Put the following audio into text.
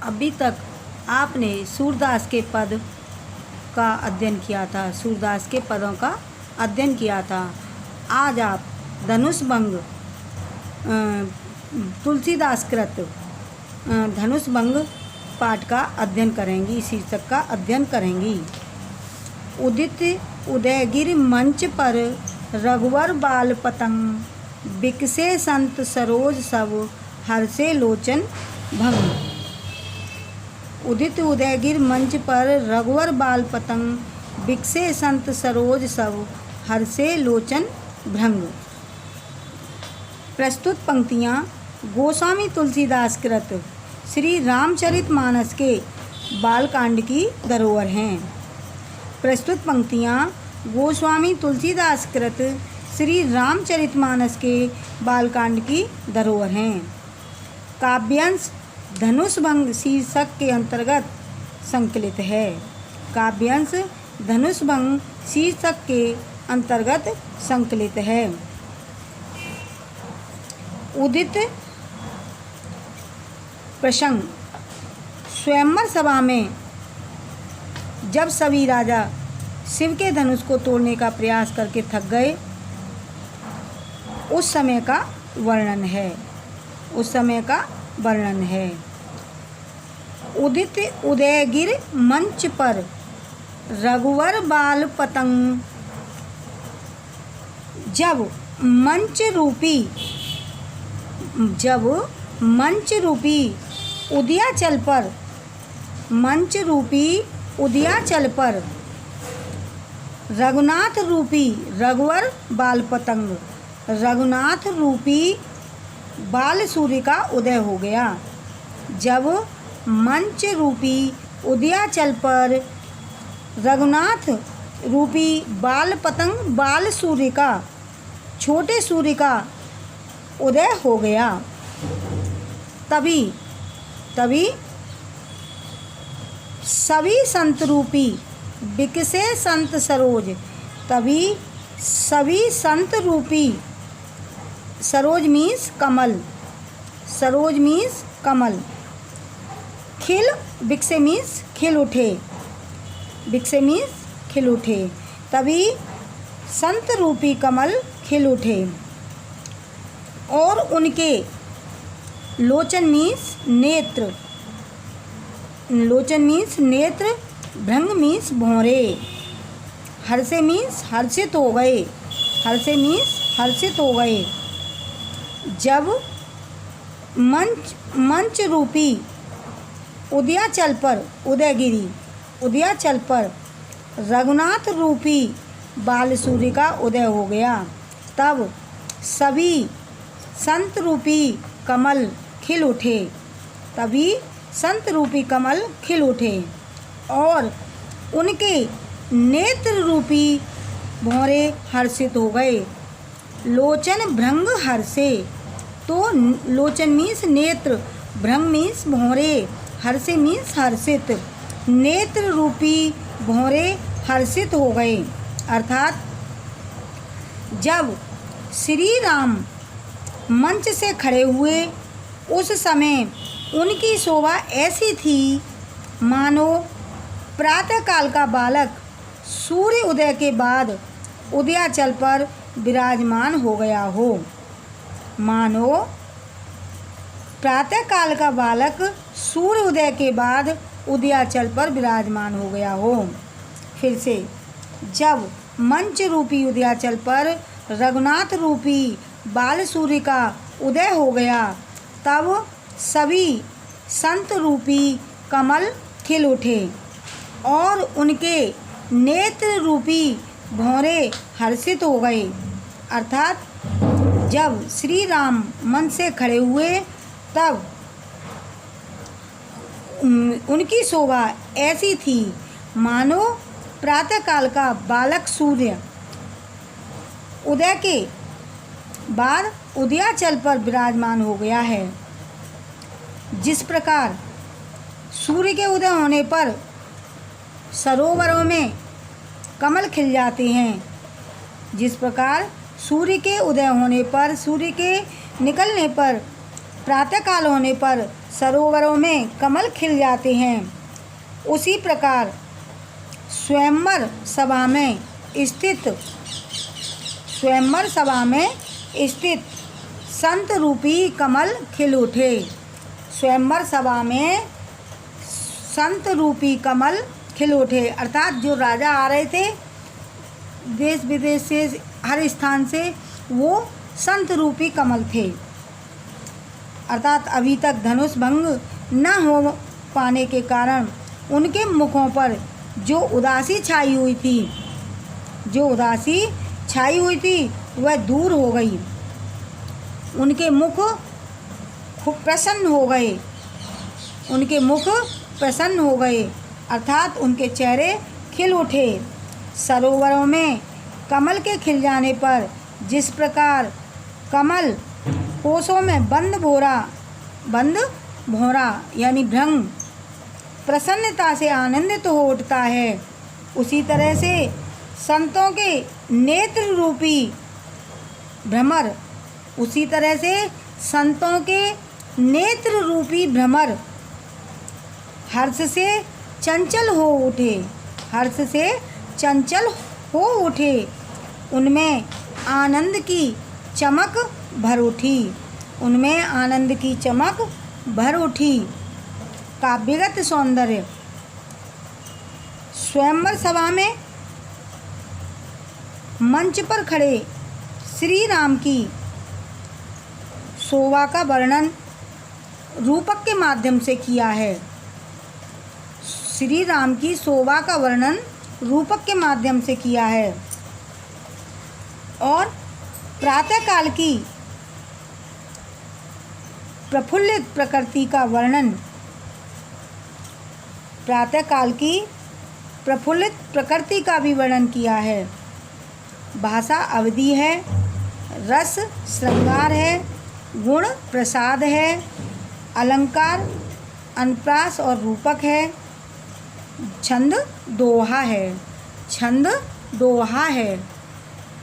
अभी तक आपने सूरदास के पद का अध्ययन किया था, सूरदास के पदों का अध्ययन किया था। आज आप धनुष भंग तुलसीदास कृत धनुष भंग पाठ का अध्ययन करेंगी, शीर्षक का अध्ययन करेंगी। उदित उदयगिरि मंच पर रघुवर बाल पतंग, बिकसे संत सरोज सब हर्षे लोचन भंग। उदित उदयगिरि मंच पर रघुवर बाल पतंग, बिकसे संत सरोज सब हर्षे लोचन भृंग। प्रस्तुत पंक्तियाँ गोस्वामी तुलसीदास कृत श्री रामचरितमानस के बालकांड की धरोहर हैं। प्रस्तुत पंक्तियाँ गोस्वामी तुलसीदास कृत श्री रामचरितमानस के बालकांड की धरोहर हैं। काव्यांश धनुष भंग शीर्षक के अंतर्गत संकलित है। काव्यांश धनुष भंग शीर्षक के अंतर्गत संकलित है। उदित प्रसंग। स्वयंवर सभा में जब सभी राजा शिव के धनुष को तोड़ने का प्रयास करके थक गए, उस समय का वर्णन है। उस समय का वर्णन है। उदित उदयगिरि मंच पर रघुवर बाल पतंग, जब मंच रूपी उदयाचल पर, मंच रूपी उदयाचल पर रघुनाथ रूपी रघुवर बाल पतंग, रघुनाथ रूपी बाल सूर्य का उदय हो गया। जब मंच रूपी उदयाचल पर रघुनाथ रूपी बाल पतंग, बाल सूर्य का, छोटे सूर्य का उदय हो गया, तभी सभी संत रूपी बिकसे संत सरोज, तभी सभी संत रूपी, सरोज मीन्स कमल, सरोज मीन्स कमल, खिल, बिकसे मीन्स खिल उठे, बिकसे मीन्स खिल उठे, तभी संत रूपी कमल खिल उठे। और उनके लोचन मीन्स नेत्र, लोचन मीन्स नेत्र, भृंग मीन्स भौरे, हर्षे मीन्स हर्षित हो गए, हर्षे मीन्स हर्षित हो गए। जब मंच रूपी उदयाचल पर, उदयगिरि उदयाचल पर रघुनाथ रूपी बाल सूर्य का उदय हो गया, तब सभी संत रूपी कमल खिल उठे, तभी संत रूपी कमल खिल उठे। और उनके नेत्र रूपी भौरे हर्षित हो गए। लोचन भृंग हर्षे, तो लोचन मीन्स नेत्र, भृंग मीन्स भौरे, हर्षे मीन्स हर्षित, नेत्र रूपी भौरे हर्षित हो गए। अर्थात जब श्री राम मंच से खड़े हुए, उस समय उनकी शोभा ऐसी थी मानो प्रातःकाल का बालक सूर्य उदय के बाद उदयाचल पर विराजमान हो गया हो। मानो प्रातःकाल का बालक सूर्य उदय के बाद उदयाचल पर विराजमान हो गया हो। फिर से, जब मंच रूपी उदयाचल पर रघुनाथ रूपी बाल सूर्य का उदय हो गया, तब सभी संत रूपी कमल खिल उठे और उनके नेत्र रूपी भौरे हर्षित हो गए। अर्थात जब श्री राम मंच से खड़े हुए, तब उनकी शोभा ऐसी थी मानो प्रातःकाल का बालक सूर्य उदय के बाद उदयाचल पर विराजमान हो गया है। जिस प्रकार सूर्य के उदय होने पर सरोवरों में कमल खिल जाते हैं, जिस प्रकार सूर्य के उदय होने पर, सूर्य के निकलने पर, प्रातःकाल होने पर सरोवरों में कमल खिल जाते हैं, उसी प्रकार स्वयंवर सभा में स्थित संत रूपी कमल खिल उठे। स्वयंवर सभा में संत रूपी कमल खिल उठे, अर्थात जो राजा आ रहे थे देश विदेश से, हर स्थान से, वो संत रूपी कमल थे। अर्थात अभी तक धनुष भंग न हो पाने के कारण उनके मुखों पर जो उदासी छाई हुई थी वह दूर हो गई। उनके मुख प्रसन्न हो गए, अर्थात उनके चेहरे खिल उठे। सरोवरों में कमल के खिल जाने पर जिस प्रकार कमल कोसों में बंद भौरा यानी भ्रंग प्रसन्नता से आनंदित हो उठता है, उसी तरह से संतों के नेत्र रूपी भ्रमर हर्ष से चंचल हो उठे, उनमें आनंद की चमक भर उठी। काव्यगत सौंदर्य। स्वयंवर सभा में मंच पर खड़े श्री राम की शोभा का वर्णन रूपक के माध्यम से किया है। श्री राम की शोभा का वर्णन रूपक के माध्यम से किया है और प्रातःकाल की प्रफुल्लित प्रकृति का भी वर्णन किया है। भाषा अवधि है, रस श्रृंगार है, गुण प्रसाद है, अलंकार अनुप्रास और रूपक है, छंद दोहा है।